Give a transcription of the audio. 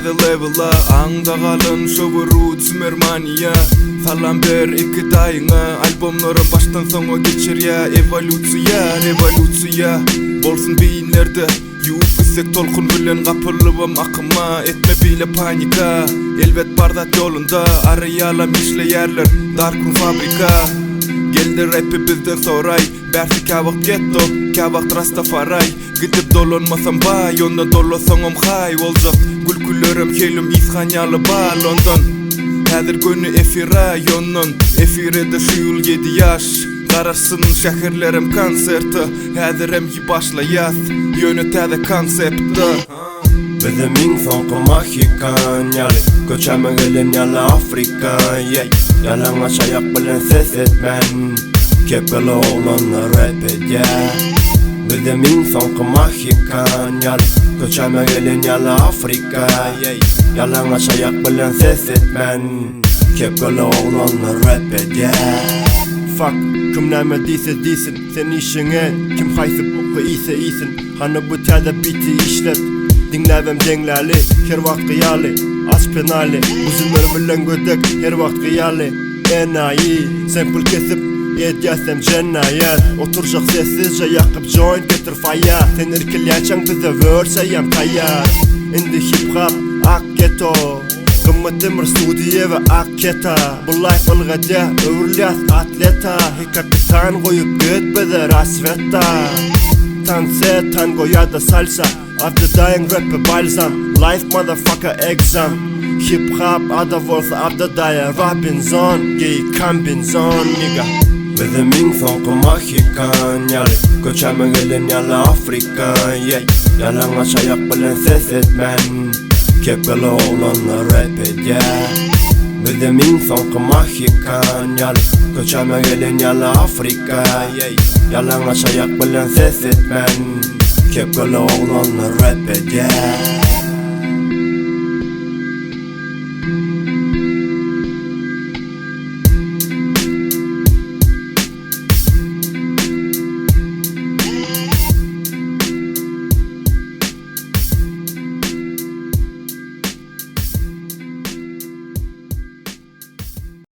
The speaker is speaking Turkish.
the level'a аңда қалын шоу roots Mermania Salam ber iki dayına albomları baştan sona geçir ya Evolütsiya Bolsun beyinlerde Yufisek tolkun bilen kapılıbım akıma Etme bile panika Elbet bardat yolunda Arayalam işleyerler Darkroom fabrika Geldi rapi bizden soray Bersi kavak ghetto Kavak Rastafari Gidip dolanmasam bay Onda dolasanım hay olacak Gülkülörüm kelim İshanyalı ba London Häzir günü efira yonun Efirede şu yıl 7 yaş Qararsın şehirlerim konserti Häzir emgi başlayas Yönetede konsepti Bizim in sonqı Mahikan Yali Göçeme gelin yala Afrika Yalana çayak bilen ses etmen Kepeli oğlanlar rap ede Bizim in sonqı Mahikan Yali Göçeme gelin yala Afrika Yalana çayak bilen ses etmen Kepeli oğlanlar rap ede Fuck, kim näme değilsin sen işine Kim haysı boku iyisin Hani bu tədə biti işlet Dinləvəm dengləli, her vaxt qiyali Aç penali, uzunlar bilen gödek her vaxt qiyali Enayi, sample kesip ediyasem cennayet Oturacaq sessizce yakıp joint getir faya Sen irkilyançan bize verseyem tayyar Indi hip hop, ak ghetto Qımmetim studiye ve ak keta Bu life ılgada, övrlyas atleta He kapitan koyup git bize rasvetta Tanse, tango ya da salsa Of the dying rapper balsam Life motherfucker exam Hip hop ada wolf of the dire Robinson Gay Combinson nigga Bizim in sonqı Mahikan Yali Göçeme gelin yala Afrika Yalana çayak bilen ses etmen Kepeli oğlanlar rap ede Bizim in sonqı Mahikan Yali Göçeme gelin yala Afrika Yalana çayak bilen ses etmen Kepeli oğlanlar rap ede